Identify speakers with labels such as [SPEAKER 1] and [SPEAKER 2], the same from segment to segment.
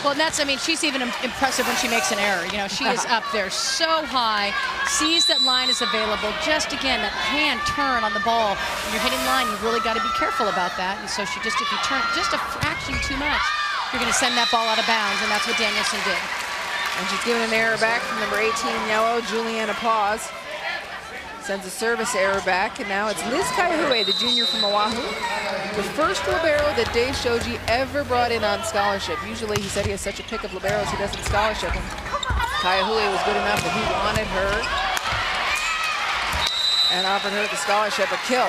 [SPEAKER 1] Well, that's, I mean, she's even impressive when she makes an error. You know, she is up there so high, sees that line is available. Just, again, that hand turn on the ball. When you're hitting line, you really got to be careful about that. And so she just, if you turn just a fraction too much, you're going to send that ball out of bounds, and that's what Danielson did.
[SPEAKER 2] And she's given an error back from number 18, yellow, Juliana Paz. Sends a service error back, and now it's Liz Kaihue, the junior from Oahu. The first libero that Dave Shoji ever brought in on scholarship. Usually he said he has such a pick of liberos he doesn't scholarship. And Kaihue was good enough that he wanted her and offered her the scholarship, a kill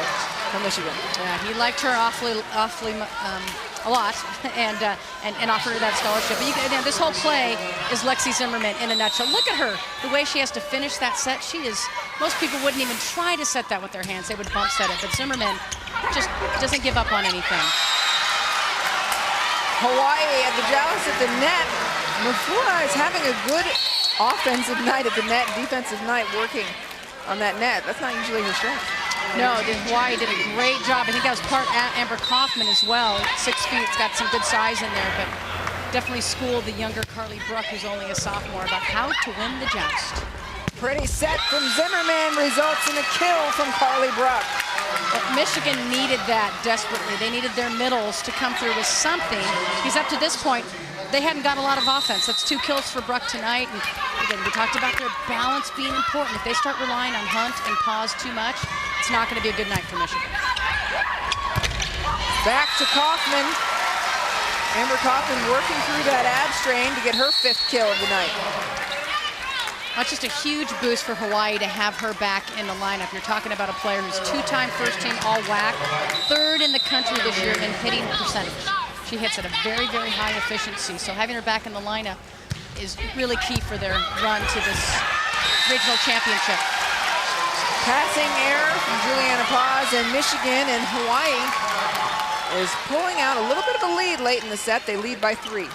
[SPEAKER 2] from Michigan.
[SPEAKER 1] Yeah, he liked her awfully a lot, and offered her that scholarship. But this whole play is Lexi Zimmerman in a nutshell. Look at her, the way she has to finish that set. She is, most people wouldn't even try to set that with their hands. They would bump set it, but Zimmerman just doesn't give up on anything.
[SPEAKER 2] Hawaii at the joust at the net. Mafua is having a good offensive night at the net, defensive night working on that net. That's not usually her strength.
[SPEAKER 1] No, Hawaii did a great job. I think that was part Amber Kaufman as well. 6 feet, it's got some good size in there, but definitely schooled the younger Carly Bruck, who's only a sophomore, about how to win the joust.
[SPEAKER 2] Pretty set from Zimmerman results in a kill from Carly Bruck.
[SPEAKER 1] But Michigan needed that desperately. They needed their middles to come through with something, because up to this point, they hadn't got a lot of offense. That's 2 kills for Bruck tonight. And again, we talked about their balance being important. If they start relying on Hunt and Paz too much, it's not going to be a good night for Michigan.
[SPEAKER 2] Back to Kaufman. Amber Kaufman working through that ab strain to get her 5th kill of the night.
[SPEAKER 1] That's just a huge boost for Hawaii to have her back in the lineup. You're talking about a player who's 2-time first team all WAC, 3rd in the country this year in hitting percentage. She hits at a very, very high efficiency. So having her back in the lineup is really key for their run to this regional championship.
[SPEAKER 2] Passing error from Juliana Paz, and Michigan, and Hawaii is pulling out a little bit of a lead late in the set. They lead by 3.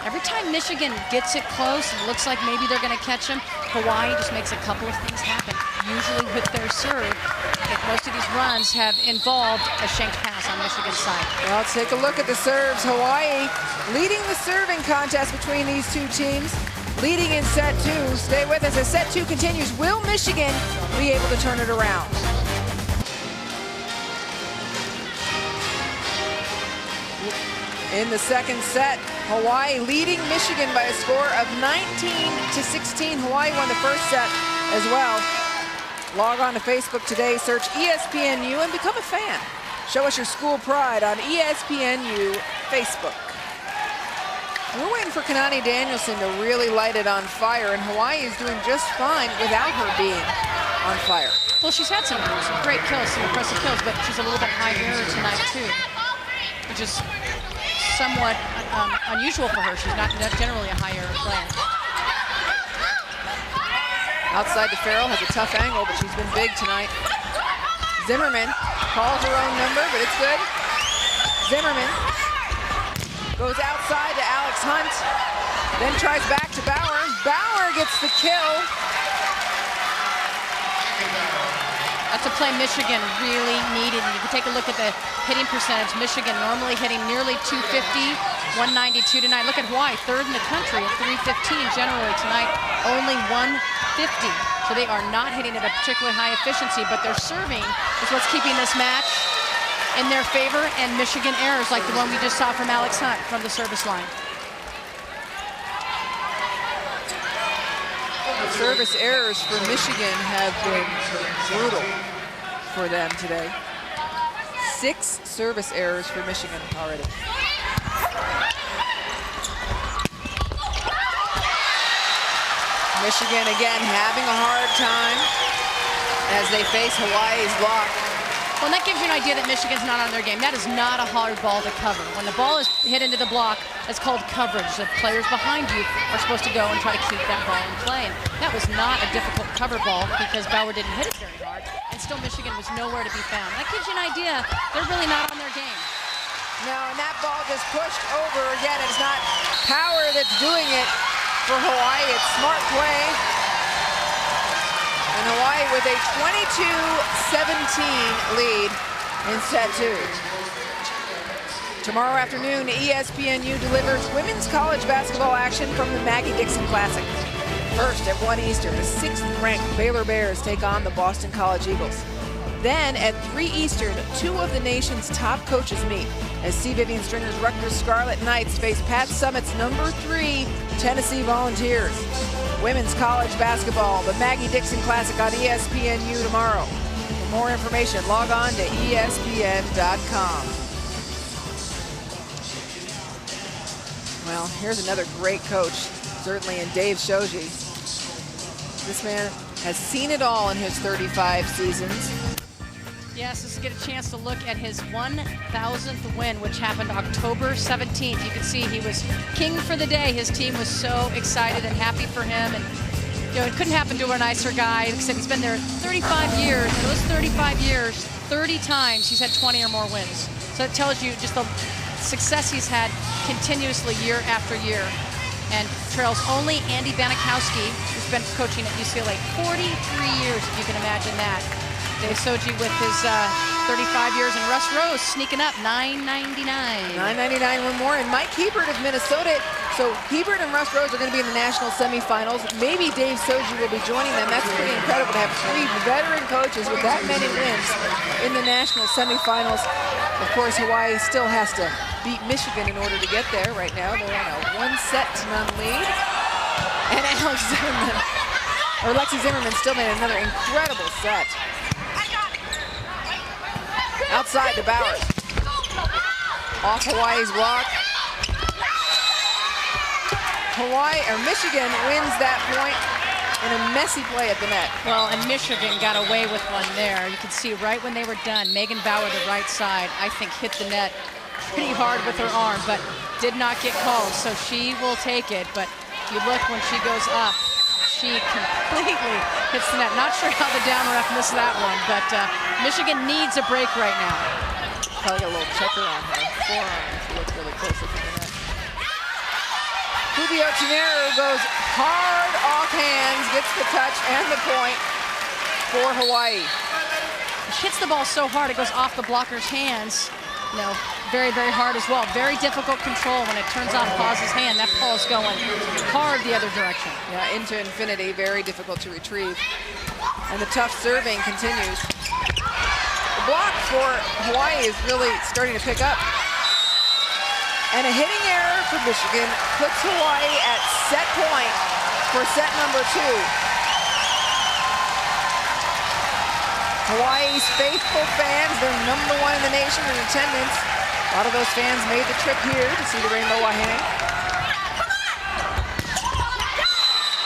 [SPEAKER 1] Every time Michigan gets it close, it looks like maybe they're going to catch them. Hawaii just makes a couple of things happen, usually with their serve. Most of these runs have involved a shanked pass on Michigan's side.
[SPEAKER 2] Well, let's take a look at the serves. Hawaii leading the serving contest between these two teams, leading in set 2. Stay with us as set 2 continues. Will Michigan be able to turn it around? In the second set, Hawaii leading Michigan by a score of 19-16. Hawaii won the first set as well. Log on to Facebook today, search ESPNU, and become a fan. Show us your school pride on ESPNU Facebook. We're waiting for Kanani Danielson to really light it on fire, and Hawaii is doing just fine without her being on fire.
[SPEAKER 1] Well, she's had some great kills, some impressive kills, but she's a little bit high error tonight too, which is somewhat unusual for her. She's not generally a high error player.
[SPEAKER 2] Outside to Farrell, has a tough angle, but she's been big tonight. Zimmerman calls her own number, but it's good. Zimmerman goes outside to Alex Hunt, then tries back to Bauer. Bauer gets the kill.
[SPEAKER 1] That's a play Michigan really needed. And you can take a look at the hitting percentage. Michigan normally hitting nearly 250, 192 tonight. Look at Hawaii, 3rd in the country at 315 generally tonight, only 150. So they are not hitting at a particularly high efficiency, but their serving is what's keeping this match in their favor, and Michigan errors like the one we just saw from Alex Hunt from the service line.
[SPEAKER 2] Service errors for Michigan have been brutal for them today. 6 service errors for Michigan already. Michigan again having a hard time as they face Hawaii's block.
[SPEAKER 1] Well, and that gives you an idea that Michigan's not on their game. That is not a hard ball to cover. When the ball is hit into the block, that's called coverage. The players behind you are supposed to go and try to keep that ball in play. And that was not a difficult cover ball because Bauer didn't hit it very hard, and still Michigan was nowhere to be found. That gives you an idea they're really not on their game.
[SPEAKER 2] Now, and that ball just pushed over. Again, it's not power that's doing it for Hawaii. It's smart play. And Hawaii with a 22-17 lead in set 2. Tomorrow afternoon, ESPNU delivers women's college basketball action from the Maggie Dixon Classic. First at 1 Eastern, the 6th-ranked Baylor Bears take on the Boston College Eagles. Then at 3 Eastern, 2 of the nation's top coaches meet as C. Vivian Stringer's Rutgers Scarlet Knights face Pat Summitt's #3 Tennessee Volunteers. Women's college basketball, the Maggie Dixon Classic on ESPNU tomorrow. For more information, log on to ESPN.com. Well, here's another great coach, certainly in Dave Shoji. This man has seen it all in his 35 seasons.
[SPEAKER 1] Yes, let's get a chance to look at his 1,000th win, which happened October 17th. You can see he was king for the day. His team was so excited and happy for him. And you know, it couldn't happen to a nicer guy. Like I said, he's been there 35 years. And those 35 years, 30 times he's had 20 or more wins. So it tells you just the success he's had continuously year after year. And trails only Andy Banikowski, who's been coaching at UCLA 43 years, if you can imagine that. Dave Shoji with his 35 years, and Russ Rose sneaking up, $9.99.
[SPEAKER 2] $9.99, one more, and Mike Hebert of Minnesota. So Hebert and Russ Rose are going to be in the national semifinals. Maybe Dave Shoji will be joining them. That's pretty incredible to have 3 veteran coaches with that many wins in the national semifinals. Of course, Hawaii still has to beat Michigan in order to get there. Right now, they're on a 1-set-to-none lead. And Lexi Zimmerman still made another incredible set. Outside to Bowers. Off Hawaii's block. Michigan wins that point in a messy play at the net.
[SPEAKER 1] Well, and Michigan got away with one there. You can see right when they were done, Megan Bauer, the right side, I think hit the net pretty hard with her arm, but did not get called, so she will take it. But if you look when she goes up, she completely hits the net. Not sure how the down ref missed that one, but Michigan needs a break right now.
[SPEAKER 2] Probably got a little checker on her forearm if you look really closely from the net. Rubio Chinero goes hard off hands, gets the touch and the point for Hawaii.
[SPEAKER 1] She hits the ball so hard it goes off the blocker's hands. You know, very, very hard as well. Very difficult control when it turns on Paz's hand. That ball's going hard the other direction.
[SPEAKER 2] Yeah, into infinity, very difficult to retrieve. And the tough serving continues. The block for Hawaii is really starting to pick up. And a hitting error for Michigan puts Hawaii at set point for set number 2. Hawaii's faithful fans, they're #1 in the nation in attendance. A lot of those fans made the trip here to see the Rainbow Wahine.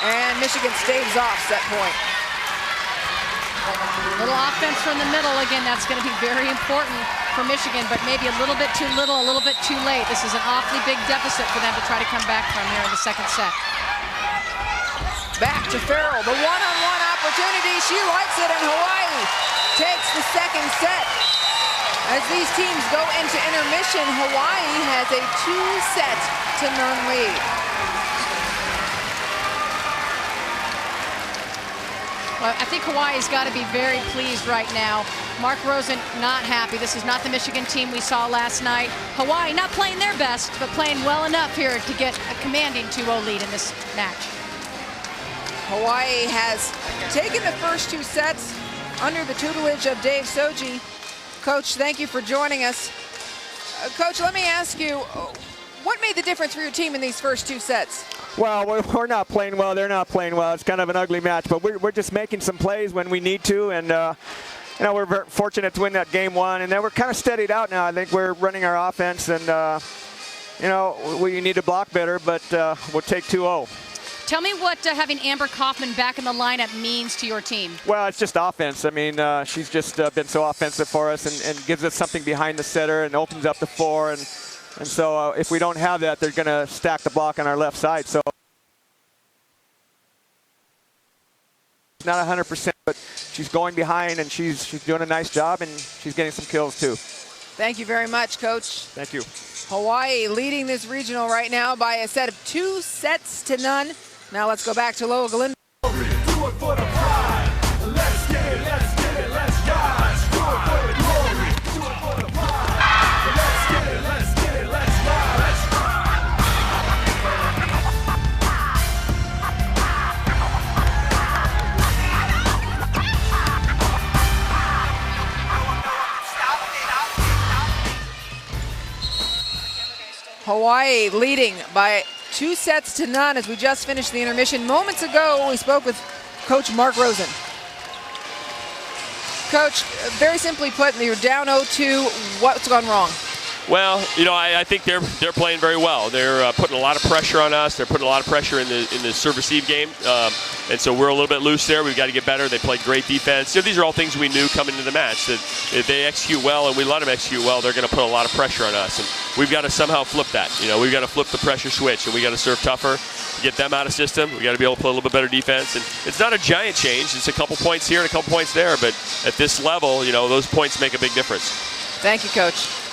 [SPEAKER 2] And Michigan staves off set point.
[SPEAKER 1] Little offense from the middle. Again, that's going to be very important for Michigan, but maybe a little bit too little, a little bit too late. This is an awfully big deficit for them to try to come back from here in the second set.
[SPEAKER 2] Back to Farrell, the one-on-one opportunity. She likes it, and Hawaii takes the second set. As these teams go into intermission, Hawaii has a 2-set-to-none lead.
[SPEAKER 1] Well, I think Hawaii's got to be very pleased right now. Mark Rosen not happy. This is not the Michigan team we saw last night. Hawaii not playing their best, but playing well enough here to get a commanding 2-0 lead in this match.
[SPEAKER 2] Hawaii has taken the first 2 sets under the tutelage of Dave Shoji. Coach, thank you for joining us. Coach, let me ask you, what made the difference for your team in these first 2 sets?
[SPEAKER 3] Well, we're not playing well. They're not playing well. It's kind of an ugly match, but we're just making some plays when we need to, and you know, we're very fortunate to win that game 1, and then we're kind of steadied out now. I think we're running our offense, and you know, we need to block better, but we'll take 2-0.
[SPEAKER 1] Tell me what having Amber Kaufman back in the lineup means to your team.
[SPEAKER 3] Well, it's just offense. I mean, she's just been so offensive for us, and gives us something behind the setter and opens up the floor, and so if we don't have that, they're going to stack the block on our left side. So not 100%, but she's going behind, and she's doing a nice job, and she's getting some kills too.
[SPEAKER 2] Thank you very much, Coach.
[SPEAKER 3] Thank you.
[SPEAKER 2] Hawaii leading this regional right now by a set of 2-0. Now let's go back to Loa Galindo.
[SPEAKER 4] Do it for the pride. Let's get it, let's get it, let's rise. Do it for the glory. Do it for the pride. Let's get it, let's get it.
[SPEAKER 2] Hawaii leading by 2-0 as we just finished the intermission. Moments ago, we spoke with Coach Mark Rosen. Coach, very simply put, you're down 0-2. What's gone wrong?
[SPEAKER 5] Well, I think they're playing very well. They're putting a lot of pressure on us. They're putting a lot of pressure in the serve-receive game, and so we're a little bit loose there. We've got to get better. They played great defense. These are all things we knew coming into the match, that if they execute well and we let them execute well, they're going to put a lot of pressure on us, and we've got to somehow flip that. We've got to flip the pressure switch, and we got to serve tougher, get them out of system. We got to be able to play a little bit better defense, and it's not a giant change. It's a couple points here and a couple points there, but at this level, those points make a big difference.
[SPEAKER 2] Thank you, Coach.